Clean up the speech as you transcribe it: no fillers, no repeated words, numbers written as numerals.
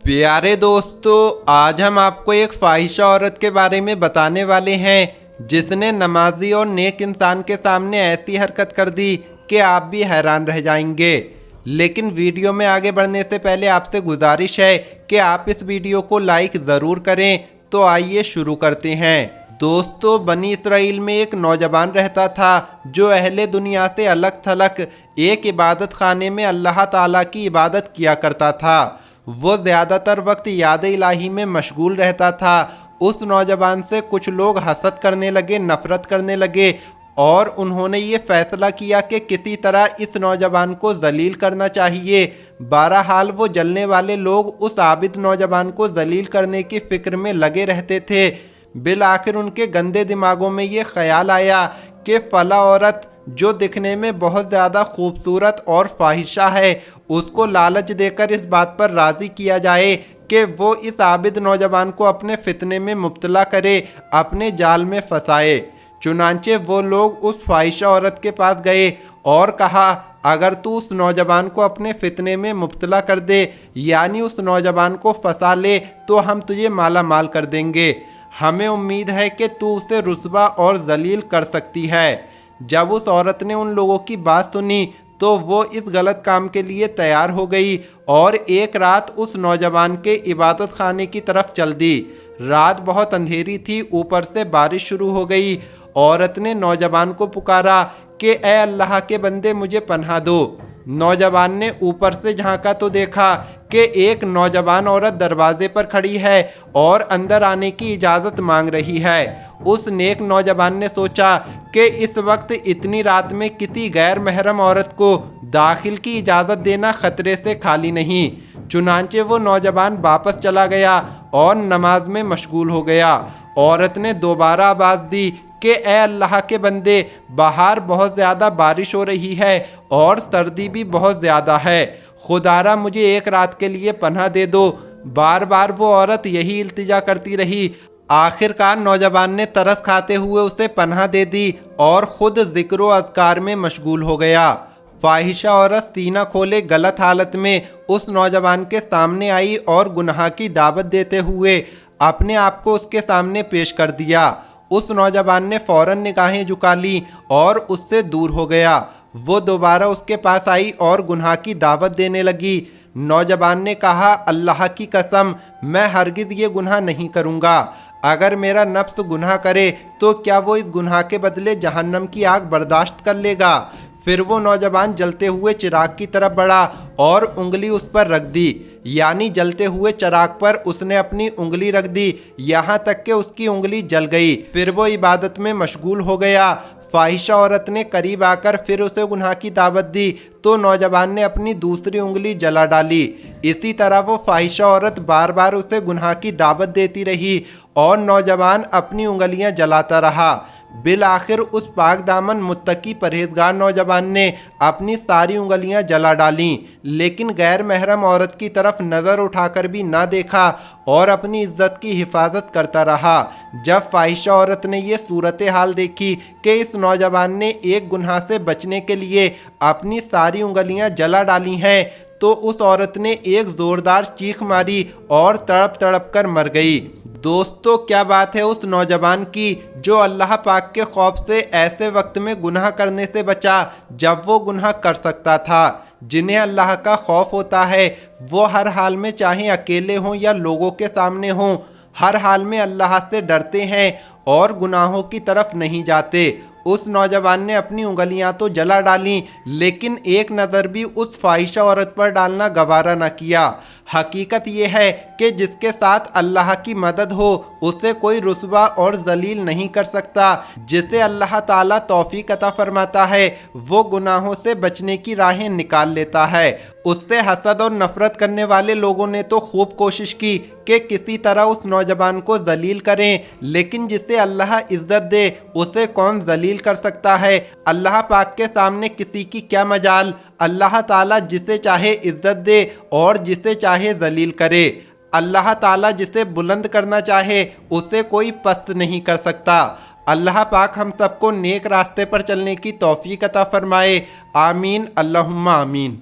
प्यारे दोस्तों, आज हम आपको एक फाहिशा औरत के बारे में बताने वाले हैं जिसने नमाजी और नेक इंसान के सामने ऐसी हरकत कर दी कि आप भी हैरान रह जाएंगे। लेकिन वीडियो में आगे बढ़ने से पहले आपसे गुजारिश है कि आप इस वीडियो को लाइक ज़रूर करें। तो आइए शुरू करते हैं। दोस्तों, बनी इसराइल में एक नौजवान रहता था जो अहले दुनिया से अलग थलग एक इबादत खाने में अल्लाह ताला की इबादत किया करता था। वो ज़्यादातर वक्त याद इलाही में मशगूल रहता था। उस नौजवान से कुछ लोग हसद करने लगे, नफ़रत करने लगे और उन्होंने ये फ़ैसला किया कि किसी तरह इस नौजवान को ज़लील करना चाहिए। बहरहाल वो जलने वाले लोग उस आबिद नौजवान को ज़लील करने की फ़िक्र में लगे रहते थे। बिल आखिर उनके गंदे दिमागों में ये ख्याल आया कि फ़ला औरत जो दिखने में बहुत ज़्यादा खूबसूरत और फाहिशा है, उसको लालच देकर इस बात पर राज़ी किया जाए कि वो इस आबिद नौजवान को अपने फितने में मुब्तला करे, अपने जाल में फंसाए। चुनांचे वो लोग उस फाहिशा औरत के पास गए और कहा, अगर तू उस नौजवान को अपने फितने में मुब्तला कर दे, यानी उस नौजवान को फंसा ले, तो हम तुझे माला माल कर देंगे। हमें उम्मीद है कि तू उसे रुस्वा और जलील कर सकती है। जब उस औरत ने उन लोगों की बात सुनी तो वो इस गलत काम के लिए तैयार हो गई और एक रात उस नौजवान के इबादत खाने की तरफ चल दी। रात बहुत अंधेरी थी, ऊपर से बारिश शुरू हो गई। औरत ने नौजवान को पुकारा कि ए अल्लाह के बंदे, मुझे पनाह दो। नौजवान ने ऊपर से झांका तो देखा कि एक नौजवान औरत दरवाजे पर खड़ी है और अंदर आने की इजाज़त मांग रही है। उस नेक नौजवान ने सोचा कि इस वक्त इतनी रात में किसी गैर महरम औरत को दाखिल की इजाज़त देना ख़तरे से खाली नहीं। चुनांचे वो नौजवान वापस चला गया और नमाज में मशगूल हो गया। औरत ने दोबारा आवाज़ दी कि ए अल्लाह के बंदे, बाहर बहुत ज़्यादा बारिश हो रही है और सर्दी भी बहुत ज़्यादा है, खुदारा मुझे एक रात के लिए पनाह दे दो। बार बार वो औरत यही इल्तिजा करती रही। आखिरकार नौजवान ने तरस खाते हुए उसे पनाह दे दी और ख़ुद ज़िक्र व अज़कार में मशगूल हो गया। फाहिशा औरत सीना खोले गलत हालत में उस नौजवान के सामने आई और गुनाह की दावत देते हुए अपने आप को उसके सामने पेश कर दिया। उस नौजवान ने फ़ौरन निगाहें झुका ली और उससे दूर हो गया। वो दोबारा उसके पास आई और गुनाह की दावत देने लगी। नौजवान ने कहा, अल्लाह की कसम, मैं हरगिज़ ये गुनाह नहीं करूँगा। अगर मेरा नफ्स गुनाह करे तो क्या वो इस गुनाह के बदले जहन्नम की आग बर्दाश्त कर लेगा? फिर वो नौजवान जलते हुए चिराग की तरफ बढ़ा और उंगली उस पर रख दी, यानी जलते हुए चिराग पर उसने अपनी उंगली रख दी, यहाँ तक कि उसकी उंगली जल गई। फिर वो इबादत में मशगूल हो गया। फाहिशा औरत ने करीब आकर फिर उसे गुनाह की दावत दी तो नौजवान ने अपनी दूसरी उंगली जला डाली। इसी तरह वो फाहिशा औरत बार बार उसे गुनाह की दावत देती रही और नौजवान अपनी उंगलियां जलाता रहा। बिल आखिर उस पाक दामन मुत्तकी परहेजगार नौजवान ने अपनी सारी उंगलियां जला डालीं, लेकिन गैर महरम औरत की तरफ नज़र उठाकर भी ना देखा और अपनी इज्जत की हिफाजत करता रहा। जब फाहिशा औरत ने यह सूरत हाल देखी कि इस नौजवान ने एक गुनाह से बचने के लिए अपनी सारी उंगलियां जला डाली हैं, तो उस औरत ने एक ज़ोरदार चीख मारी और तड़प तड़प कर मर गई। दोस्तों, क्या बात है उस नौजवान की जो अल्लाह पाक के खौफ से ऐसे वक्त में गुनाह करने से बचा जब वो गुनाह कर सकता था। जिन्हें अल्लाह का खौफ होता है वो हर हाल में, चाहे अकेले हों या लोगों के सामने हों, हर हाल में अल्लाह से डरते हैं और गुनाहों की तरफ नहीं जाते। उस नौजवान ने अपनी उंगलियां तो जला डालीं, लेकिन एक नज़र भी उस फाहिशा औरत पर डालना गवारा न किया। हकीकत यह है कि जिसके साथ अल्लाह की मदद हो उसे कोई रुस्वा और जलील नहीं कर सकता। जिसे अल्लाह ताला तौफीक अता फरमाता है वो गुनाहों से बचने की राहें निकाल लेता है। उससे हसद और नफरत करने वाले लोगों ने तो खूब कोशिश की कि किसी तरह उस नौजवान को जलील करें, लेकिन जिसे अल्लाह इज्जत दे उसे कौन जलील कर सकता है? अल्लाह पाक के सामने किसी की क्या मजाल। अल्लाह ताला जिसे चाहे इज्जत दे और जिसे चाहे जलील करे। अल्लाह ताला जिसे बुलंद करना चाहे उसे कोई पस्त नहीं कर सकता। अल्लाह पाक हम सबको नेक रास्ते पर चलने की तौफीक अता फरमाए। आमीन, अल्लाहुम्मा आमीन।